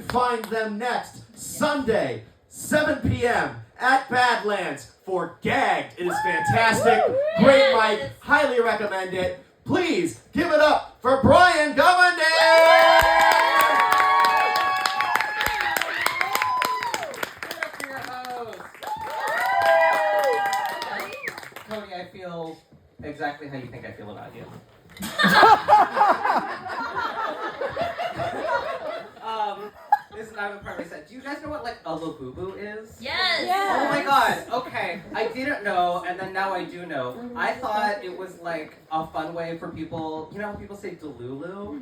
find them next Sunday, 7 p.m. at Badlands for Gagged. It is fantastic. Great mic. Highly recommend it. Please give it up for Brian Govender! Cody, I feel exactly how you think I feel about you. This is not even part of said. Do you guys know what like a labubu is? Yes. Oh my god. Okay. I didn't know, and then now I do know. I thought it was like a fun way for people. You know how people say delulu?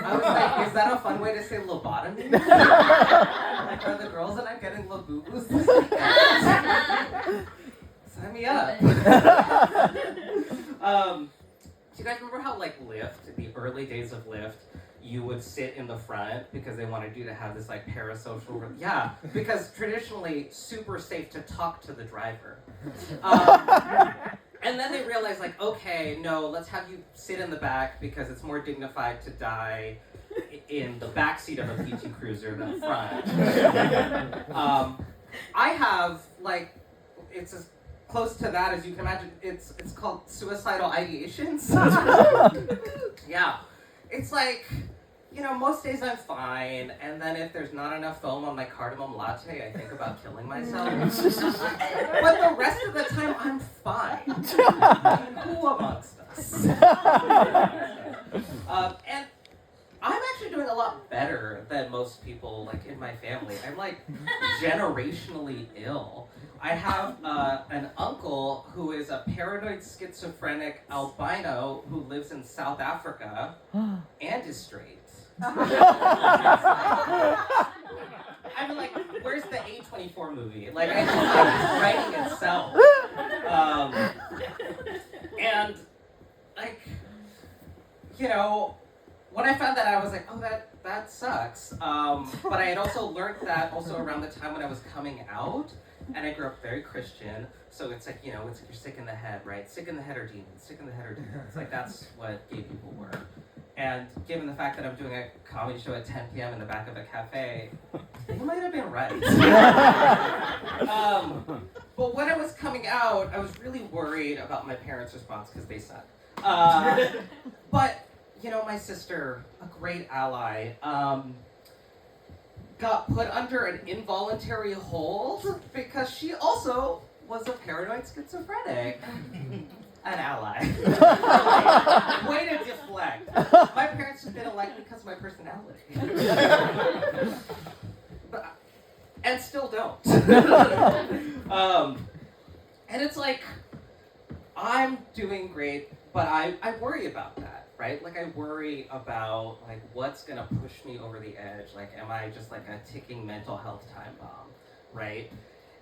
I was like, is that a fun way to say lobotomy? Like, are the girls that I'm getting labubus this weekend? Sign me up. Do you guys remember how like Lyft, the early days of Lyft, you would sit in the front because they wanted you to have this like parasocial, yeah, because traditionally super safe to talk to the driver. And then they realized like, okay, no, let's have you sit in the back because it's more dignified to die in the backseat of a PT Cruiser than front. I have like, it's as close to that as you can imagine. It's called suicidal ideations. Yeah. It's like, you know, most days I'm fine, and then if there's not enough foam on my cardamom latte, I think about killing myself. But the rest of the time, I'm fine. I mean, who amongst us? And I'm actually doing a lot better than most people, like, in my family. I'm, like, generationally ill. I have an uncle who is a paranoid schizophrenic albino who lives in South Africa and is straight. I mean, like, where's the A24 movie? Like, it's like writing itself. And, like, you know, when I found that, I was like, oh, that sucks. But I had also learned that also around the time when I was coming out. And I grew up very Christian, so it's like, you know, it's like you're sick in the head, right? Sick in the head or demons, sick in the head or demons. It's like that's what gay people were. And given the fact that I'm doing a comedy show at 10 p.m. in the back of a cafe, they might have been right. But when I was coming out, I was really worried about my parents' response because they suck. But, you know, my sister, a great ally, got put under an involuntary hold because she also was a paranoid schizophrenic. An ally. Way to deflect. My parents just didn't like me because of my personality. And still don't. And it's like, I'm doing great, but I worry about that. Right? Like I worry about like what's gonna push me over the edge. Like am I just like a ticking mental health time bomb? Right?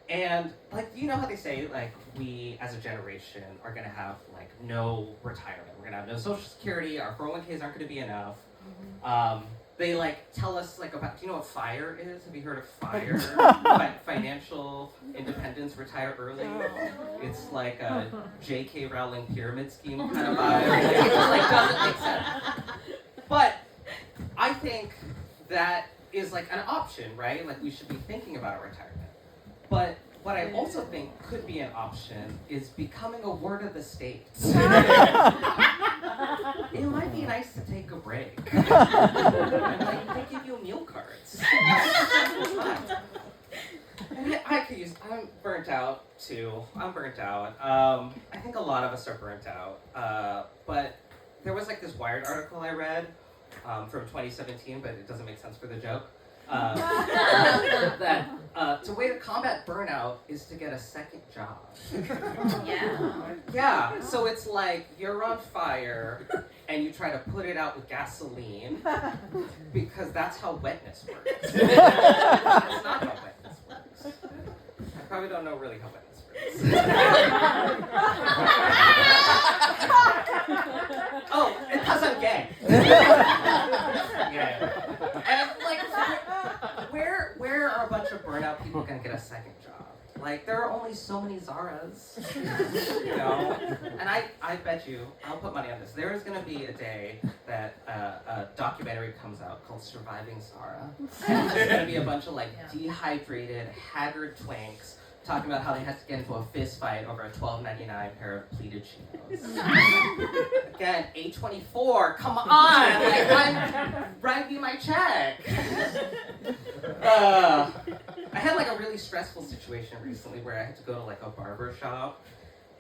And like you know how they say like we as a generation are gonna have like no retirement. We're gonna have no social security, our 401ks aren't gonna be enough. They like tell us like about, do you know what FIRE is? Have you heard of FIRE? Financial independence, retire early. It's like a J.K. Rowling pyramid scheme kind of vibe. It just like doesn't make sense. But I think that is like an option, right? Like we should be thinking about our retirement. But what I also think could be an option is becoming a ward of the state. It might be nice to take a break. And like they give you meal cards. And I'm burnt out too. I'm burnt out. I think a lot of us are burnt out. But there was like this Wired article I read from 2017, but it doesn't make sense for the joke. That the way to combat burnout is to get a second job. Yeah, so it's like you're on fire and you try to put it out with gasoline because that's how wetness works. That's not how wetness works. I probably don't know really how wetness works. Oh, because I'm gay. Yeah. And like, where are a bunch of burnout people gonna get a second job? Like, there are only so many Zaras, you know? And I bet you, I'll put money on this, there is gonna be a day that a documentary comes out called Surviving Zara. And there's gonna be a bunch of, like, dehydrated, haggard twanks talking about how they had to get into a fist fight over a $12.99 pair of pleated chinos. Again, A24, come on! Like, write me my check! I had like a really stressful situation recently where I had to go to like a barber shop,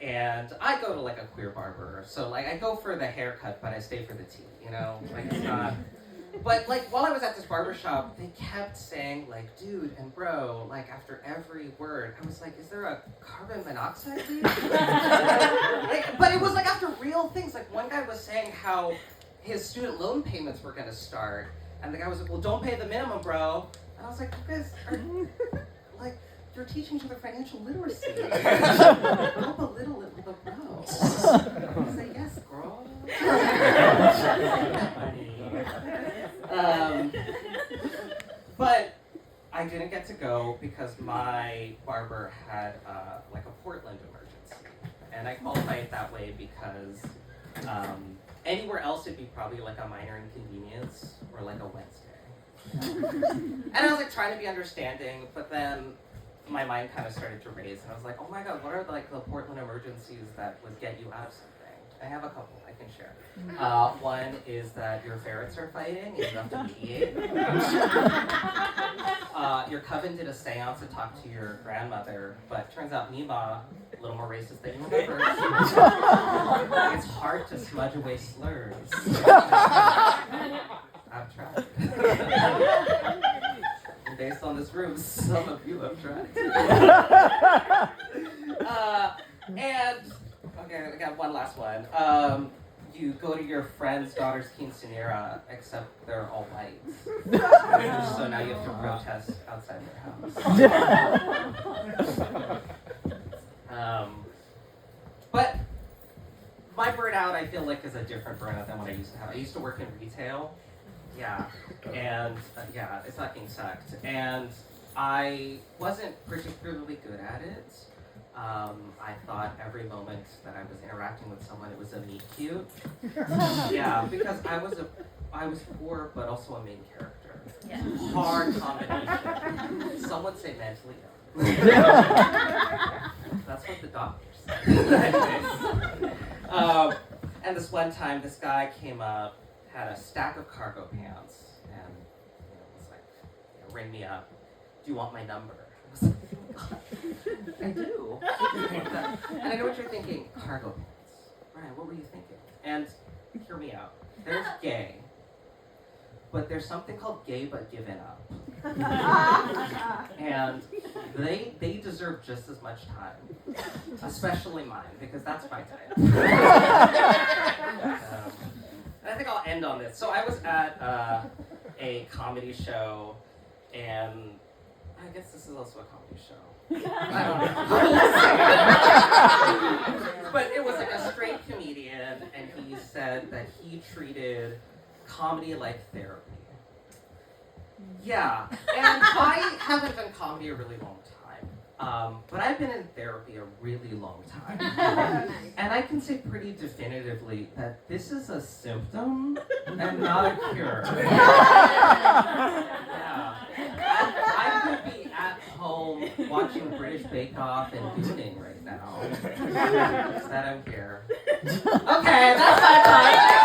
and I go to like a queer barber, so like I go for the haircut, but I stay for the tea, you know? Like it's not. But like while I was at this barber shop, they kept saying like dude and bro, like after every word. I was like, is there a carbon monoxide leak? Like, but it was like after real things. Like one guy was saying how his student loan payments were gonna start, and the guy was like, well, don't pay the minimum, bro. And I was like, you guys are, like, you're teaching each other financial literacy. Help a little with the bro. I say, yes, girl. But I didn't get to go because my barber had, like, a Portland emergency. And I qualified it that way because anywhere else it'd be probably, like, a minor inconvenience or, like, a Wednesday. And I was like trying to be understanding, but then my mind kind of started to race, and I was like, oh my god, what are like the Portland emergencies that would get you out of something? I have a couple I can share. One is that your ferrets are fighting and you have to mediate. Your coven did a seance to talk to your grandmother, but turns out Mima, a little more racist than you remember. It's hard to smudge away slurs. I've tried. And based on this room, some of you have tried. And, okay, I got one last one. You go to your friend's daughter's quinceanera, except they're all white. So now you have to protest outside their house. But my burnout, I feel like, is a different burnout than what I used to have. I used to work in retail. Yeah, and it fucking sucked. And I wasn't particularly good at it. I thought every moment that I was interacting with someone, it was a meet cute. Yeah, because I was poor, but also a main character. Yeah. Hard combination. Some would say mentally ill. That's what the doctor said. And this one time, this guy came up, had a stack of cargo pants, and was like, ring me up. Do you want my number? I was like, I do. And I know what you're thinking. Cargo pants. Ryan, what were you thinking? And hear me out. There's gay, but there's something called gay but given up. And they deserve just as much time, especially mine, because that's my type. And I think I'll end on this. So I was at a comedy show, and I guess this is also a comedy show. I don't know. But it was like a straight comedian, and he said that he treated comedy like therapy. Yeah, and I haven't done comedy a really long time, but I've been in therapy a really long time. And I can say pretty definitively that this is a symptom and not a cure. Yeah. I could be at home watching British Bake Off and gooning right now. That I'm here. Okay, that's my time.